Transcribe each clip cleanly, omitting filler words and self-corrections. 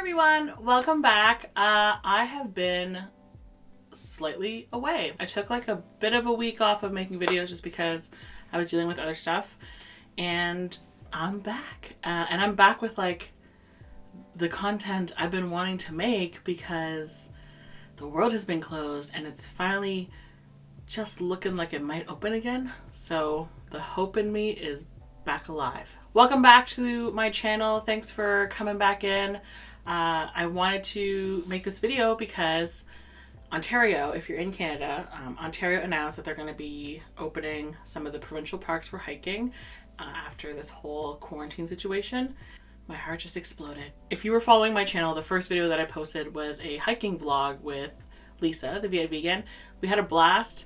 everyone, welcome back. I have been slightly away. I took like a bit of a week off of making videos just because I was dealing with other stuff, and I'm back. And I'm back with like the content I've been wanting to make because the world has been closed and it's finally just looking like it might open again. So the hope in me is back alive. Welcome back to my channel. Thanks for coming back in. I wanted to make this video because Ontario, if you're in Canada, Ontario announced that they're going to be opening some of the provincial parks for hiking after this whole quarantine situation. My heart just exploded. If you were following my channel, the first video that I posted was a hiking vlog with Lisa, the VA vegan. We had a blast.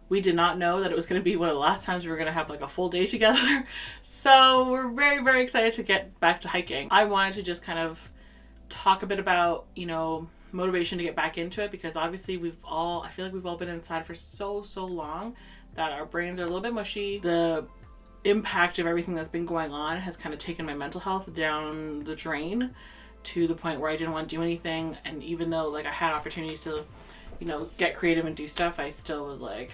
We did not know that it was going to be one of the last times we were going to have like a full day together. So we're very, very excited to get back to hiking. I wanted to just kind of talk a bit about, motivation to get back into it, because obviously I feel like we've all been inside for so long that our brains are a little bit mushy. The impact of everything that's been going on has kind of taken my mental health down the drain to the point where I didn't want to do anything. And even though like I had opportunities to, get creative and do stuff, I still was like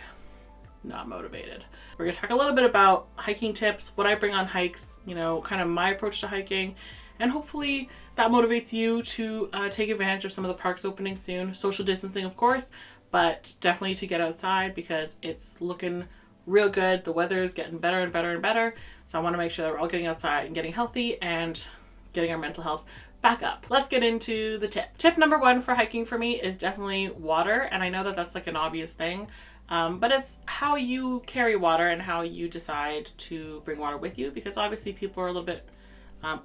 not motivated. We're gonna talk a little bit about hiking tips, what I bring on hikes, kind of my approach to hiking, and hopefully that motivates you to take advantage of some of the parks opening soon. Social distancing, of course, but definitely to get outside because it's looking real good. The weather is getting better and better and better. So I want to make sure that we're all getting outside and getting healthy and getting our mental health back up. Let's get into the tip. Tip number one for hiking for me is definitely water. And I know that that's like an obvious thing, but it's how you carry water and how you decide to bring water with you, because obviously people are a little bit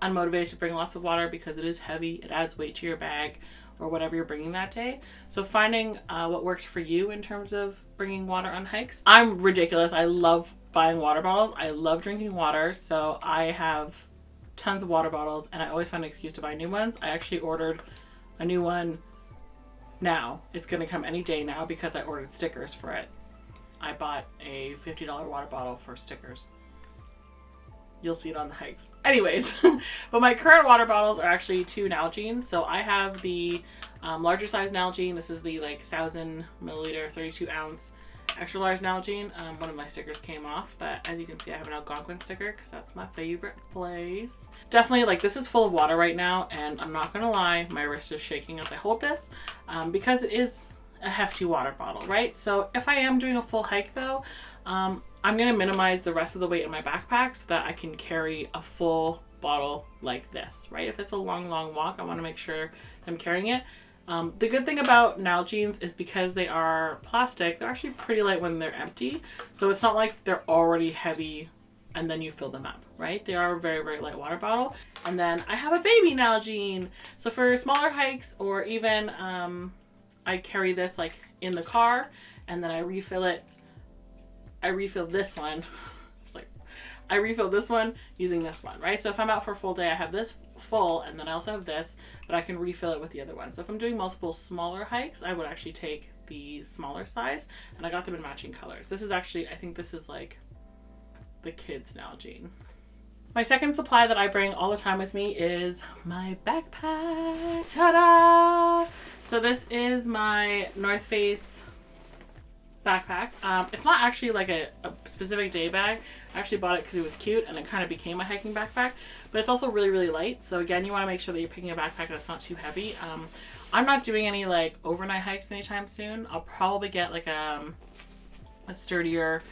unmotivated to bring lots of water because it is heavy, it adds weight to your bag or whatever you're bringing that day. So finding what works for you in terms of bringing water on hikes. I'm ridiculous. I love buying water bottles. I love drinking water. So I have tons of water bottles and I always find an excuse to buy new ones. I actually ordered a new one now. It's going to come any day now because I ordered stickers for it. I bought a $50 water bottle for stickers. You'll see it on the hikes. Anyways, but my current water bottles are actually 2 Nalgene's. So I have the larger size Nalgene. This is the like 1,000 milliliter, 32 ounce extra large Nalgene. One of my stickers came off, but as you can see, I have an Algonquin sticker because that's my favorite place. Definitely, like, this is full of water right now, and I'm not gonna lie, my wrist is shaking as I hold this because it is a hefty water bottle, right? So if I am doing a full hike though, I'm going to minimize the rest of the weight in my backpack so that I can carry a full bottle like this, right? If it's a long walk, I want to make sure I'm carrying it. The good thing about Nalgene's is because they are plastic, they're actually pretty light when they're empty. So it's not like they're already heavy and then you fill them up, right? They are a very, very light water bottle. And then I have a baby Nalgene. So for smaller hikes, or even I carry this like in the car and then I refill it. I refill this one. I refill this one using this one, right? So if I'm out for a full day, I have this full, and then I also have this, but I can refill it with the other one. So if I'm doing multiple smaller hikes, I would actually take the smaller size, and I got them in matching colors. This is actually, I think this is like the kids Nalgene. My second supply that I bring all the time with me is my backpack. Ta-da! So this is my North Face backpack. It's not actually like a specific day bag. I actually bought it because it was cute and it kind of became a hiking backpack, but it's also really, really light. So again, you want to make sure that you're picking a backpack that's not too heavy. I'm not doing any like overnight hikes anytime soon. I'll probably get like a sturdier,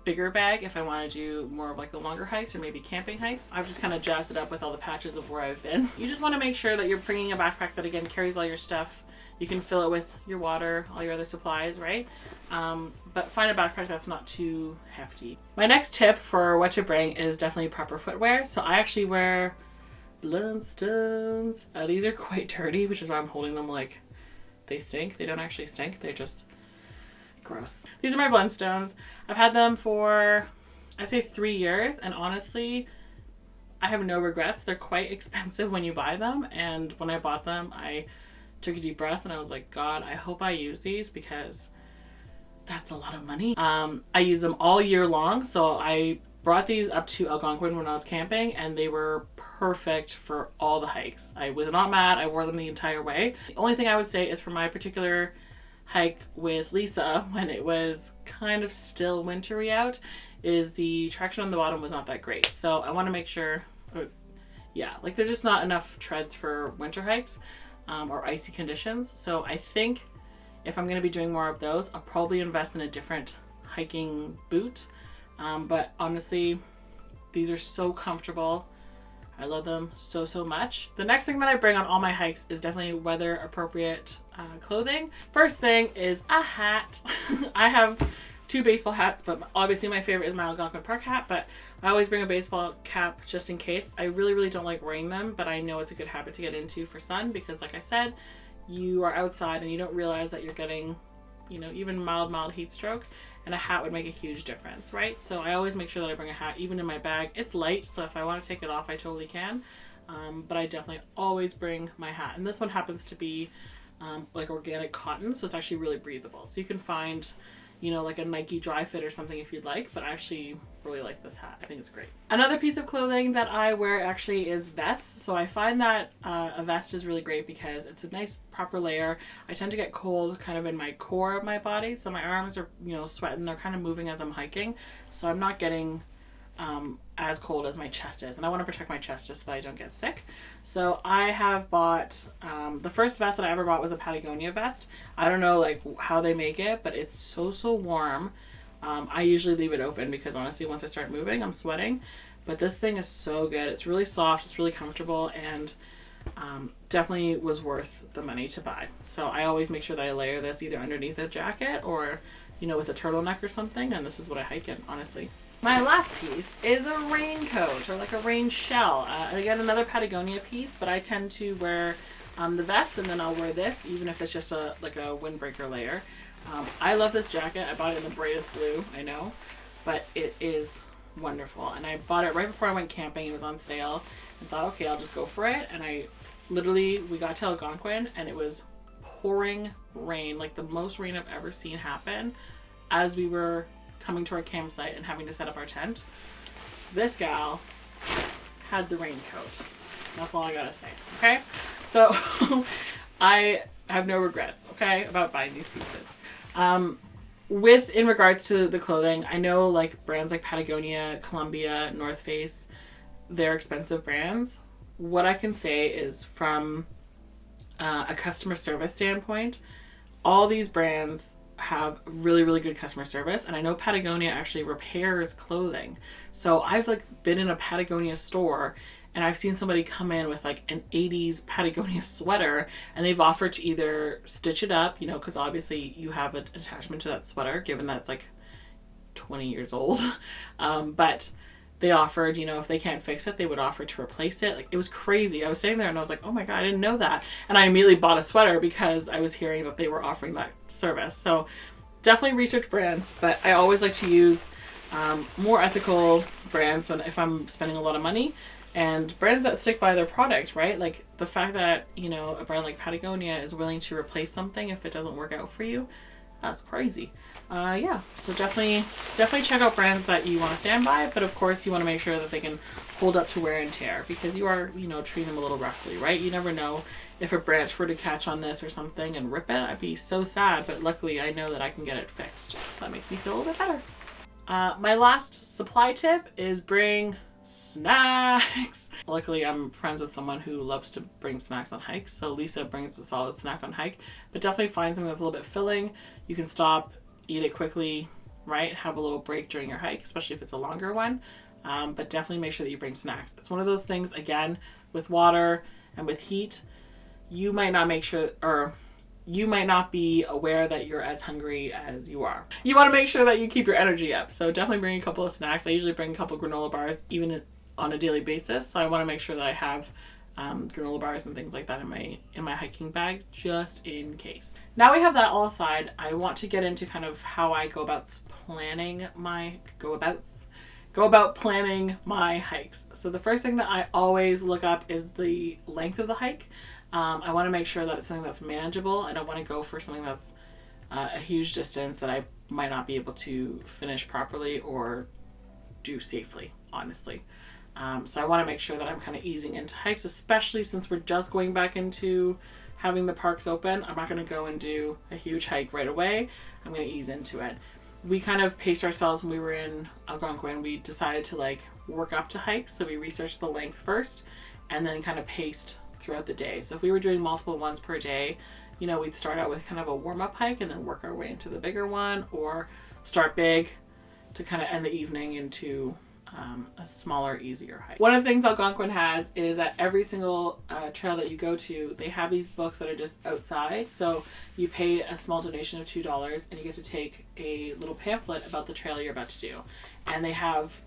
bigger bag if I want to do more of like the longer hikes or maybe camping hikes. I've just kind of jazzed it up with all the patches of where I've been. You just want to make sure that you're bringing a backpack that again carries all your stuff. You can fill it with your water, all your other supplies, right? But find a backpack that's not too hefty. My next tip for what to bring is definitely proper footwear. So I actually wear Blundstones. These are quite dirty, which is why I'm holding them like they stink. They don't actually stink. They're just gross. These are my Blundstones. I've had them for, I'd say 3 years. And honestly, I have no regrets. They're quite expensive when you buy them. And when I bought them, I took a deep breath and I was like, God, I hope I use these because that's a lot of money. I use them all year long. So I brought these up to Algonquin when I was camping, and they were perfect for all the hikes. I was not mad. I wore them the entire way. The only thing I would say is for my particular hike with Lisa, when it was kind of still wintry out, is the traction on the bottom was not that great. So I want to make sure, like there's just not enough treads for winter hikes or icy conditions. So I think if I'm going to be doing more of those, I'll probably invest in a different hiking boot. But honestly, these are so comfortable. I love them so much. The next thing that I bring on all my hikes is definitely weather appropriate clothing. First thing is a hat. I have 2 baseball hats, but obviously my favorite is my Algonquin Park hat, but I always bring a baseball cap just in case. I really don't like wearing them, but I know it's a good habit to get into for sun because like I said, you are outside and you don't realize that you're getting, even mild heat stroke, and a hat would make a huge difference, right? So I always make sure that I bring a hat even in my bag. It's light, so if I want to take it off, I totally can. But I definitely always bring my hat. And this one happens to be like organic cotton, so it's actually really breathable. So you can find, like a Nike dry fit or something if you'd like, but I actually really like this hat. I think it's great. Another piece of clothing that I wear actually is vests. So I find that a vest is really great because it's a nice proper layer. I tend to get cold kind of in my core of my body, so my arms are, sweating. They're kind of moving as I'm hiking, so I'm not getting as cold as my chest is, and I want to protect my chest just so that I don't get sick. So I have bought the first vest that I ever bought was a Patagonia vest. I don't know like how they make it, but it's so warm. I usually leave it open because honestly once I start moving I'm sweating, but this thing is so good. It's really soft, it's really comfortable, and definitely was worth the money to buy. So I always make sure that I layer this either underneath a jacket or with a turtleneck or something, and this is what I hike in, honestly. My last piece is a raincoat or like a rain shell. Again, another Patagonia piece, but I tend to wear the vest and then I'll wear this even if it's just a windbreaker layer. I love this jacket. I bought it in the brightest blue, I know, but it is wonderful. And I bought it right before I went camping. It was on sale and thought, okay, I'll just go for it. And we got to Algonquin and it was pouring rain, like the most rain I've ever seen happen as we were coming to our campsite and having to set up our tent. This gal had the raincoat. That's all I gotta say, okay? So I have no regrets, okay, about buying these pieces. In regards to the clothing, I know like brands like Patagonia, Columbia, North Face, they're expensive brands. What I can say is from a customer service standpoint, all these brands have really good customer service, and I know Patagonia actually repairs clothing. So I've been in a Patagonia store and I've seen somebody come in with like an 80s Patagonia sweater and they've offered to either stitch it up, because obviously you have an attachment to that sweater given that it's like 20 years old, but they offered, if they can't fix it, they would offer to replace it. Like, it was crazy. I was sitting there and I was like, oh my God, I didn't know that. And I immediately bought a sweater because I was hearing that they were offering that service. So definitely research brands, but I always like to use more ethical brands if I'm spending a lot of money, and brands that stick by their product, right? Like the fact that, a brand like Patagonia is willing to replace something if it doesn't work out for you, that's crazy. So definitely check out brands that you want to stand by, but of course you want to make sure that they can hold up to wear and tear, because you are, treating them a little roughly, right? You never know if a branch were to catch on this or something and rip it. I'd be so sad, but luckily I know that I can get it fixed. That makes me feel a little bit better. My last supply tip is bring snacks. Luckily I'm friends with someone who loves to bring snacks on hikes, so Lisa brings a solid snack on hike, but definitely find something that's a little bit filling. You can stop, eat it quickly, right? Have a little break during your hike, especially if it's a longer one, but definitely make sure that you bring snacks. It's one of those things, again, with water and with heat, you might not be aware that you're as hungry as you are. You want to make sure that you keep your energy up. So definitely bring a couple of snacks. I usually bring a couple of granola bars even on a daily basis. So I want to make sure that I have granola bars and things like that in my hiking bag just in case. Now we have that all aside, I want to get into kind of how I go about planning my hikes. So the first thing that I always look up is the length of the hike. I want to make sure that it's something that's manageable. I don't want to go for something that's a huge distance that I might not be able to finish properly or do safely, honestly. So I want to make sure that I'm kind of easing into hikes, especially since we're just going back into having the parks open. I'm not going to go and do a huge hike right away. I'm going to ease into it. We kind of paced ourselves when we were in Algonquin. We decided to like work up to hikes. So we researched the length first and then kind of paced throughout the day. So if we were doing multiple ones per day, you know, we'd start out with kind of a warm-up hike and then work our way into the bigger one, or start big to kind of end the evening into a smaller, easier hike. One of the things Algonquin has is that every single trail that you go to, they have these books that are just outside. So you pay a small donation of $2 and you get to take a little pamphlet about the trail you're about to do. And they have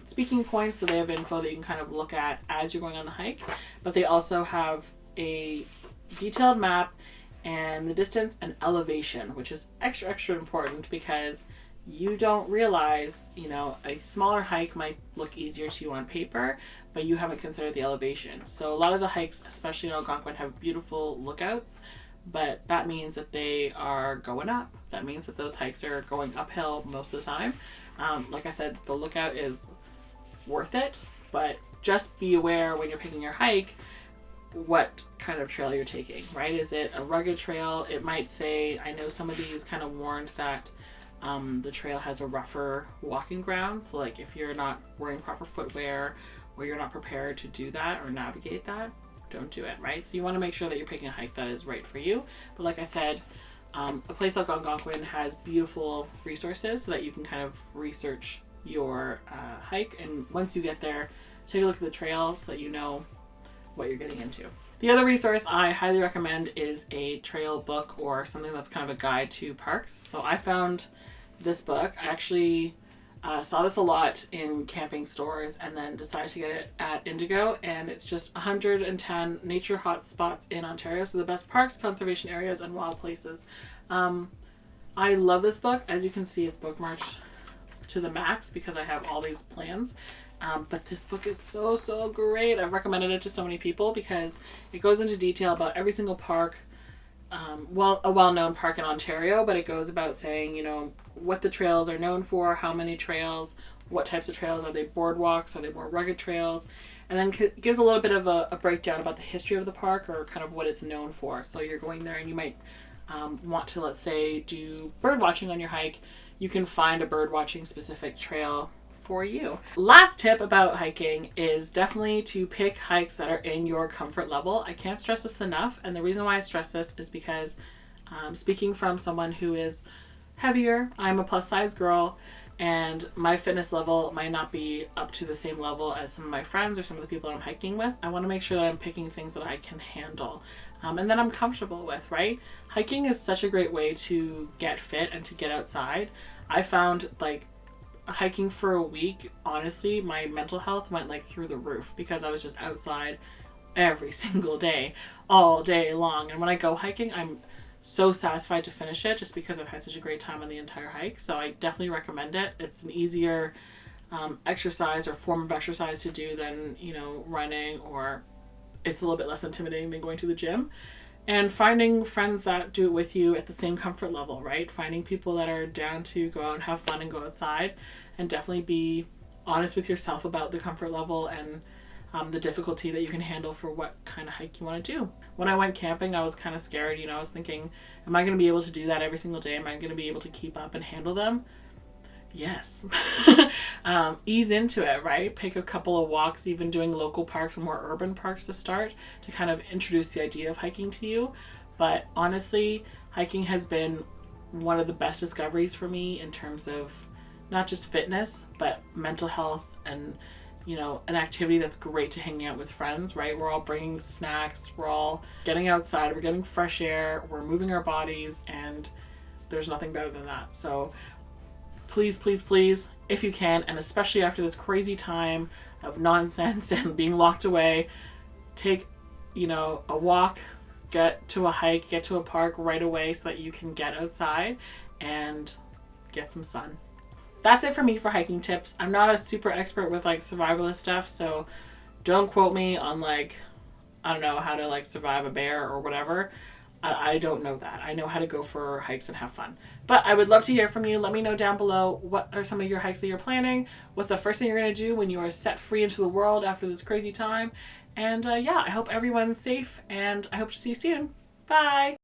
speaking points, so they have info that you can kind of look at as you're going on the hike. But they also have a detailed map and the distance and elevation, which is extra important because you don't realize, you know, a smaller hike might look easier to you on paper, but you haven't considered the elevation. So a lot of the hikes, especially in Algonquin, have beautiful lookouts, but that means that they are going up. That means that those hikes are going uphill most of the time. Like I said, the lookout is worth it, but just be aware when you're picking your hike what kind of trail you're taking, right? Is it a rugged trail? It might say, I know some of these kind of warned that the trail has a rougher walking ground. So like if you're not wearing proper footwear or you're not prepared to do that or navigate that, don't do it, right? So you want to make sure that you're picking a hike that is right for you. But like I said, a place like Algonquin has beautiful resources so that you can kind of research your hike. And once you get there, take a look at the trail so that you know what you're getting into. The other resource I highly recommend is a trail book or something that's kind of a guide to parks. So I found this book. I actually saw this a lot in camping stores and then decided to get it at Indigo, and it's just 110 nature hotspots in Ontario, so the best parks, conservation areas, and wild places. I love this book. As you can see, it's bookmarked to the max because I have all these plans. But this book is so great. I've recommended it to so many people because it goes into detail about every single park, a well-known park in Ontario, but it goes about saying, you know, what the trails are known for, how many trails, what types of trails, are they boardwalks, are they more rugged trails, and then gives a little bit of a breakdown about the history of the park or kind of what it's known for. So you're going there and you might want to, let's say, do bird watching on your hike. You can find a bird watching specific trail for you. Last tip about hiking is definitely to pick hikes that are in your comfort level. I can't stress this enough, and the reason why I stress this is because speaking from someone who is heavier, I'm a plus size girl, and my fitness level might not be up to the same level as some of my friends or some of the people that I'm hiking with. I want to make sure that I'm picking things that I can handle and that I'm comfortable with, right? Hiking is such a great way to get fit and to get outside. I found like hiking for a week, honestly, my mental health went like through the roof because I was just outside every single day, all day long. And when I go hiking, I'm so satisfied to finish it just because I've had such a great time on the entire hike. So I definitely recommend it. It's an easier exercise or form of exercise to do than, you know, running, or it's a little bit less intimidating than going to the gym. And finding friends that do it with you at the same comfort level, right? Finding people that are down to go out and have fun and go outside, and definitely be honest with yourself about the comfort level and the difficulty that you can handle for what kind of hike you want to do. When I went camping, I was kind of scared. You know, I was thinking, am I going to be able to do that every single day? Am I going to be able to keep up and handle them? Yes. Ease into it, right? Pick a couple of walks, even doing local parks, more urban parks to start, to kind of introduce the idea of hiking to you. But honestly, hiking has been one of the best discoveries for me in terms of not just fitness, but mental health, and, you know, an activity that's great to hang out with friends, right? We're all bringing snacks, we're all getting outside, we're getting fresh air, we're moving our bodies, and there's nothing better than that. So please, if you can, and especially after this crazy time of nonsense and being locked away, take, you know, a walk, get to a hike, get to a park right away so that you can get outside and get some sun. That's it for me for hiking tips. I'm not a super expert with like survivalist stuff, so don't quote me on like, I don't know, how to like survive a bear or whatever. I don't know that. I know how to go for hikes and have fun. But I would love to hear from you. Let me know down below, what are some of your hikes that you're planning? What's the first thing you're going to do when you are set free into the world after this crazy time? And yeah, I hope everyone's safe, and I hope to see you soon. Bye!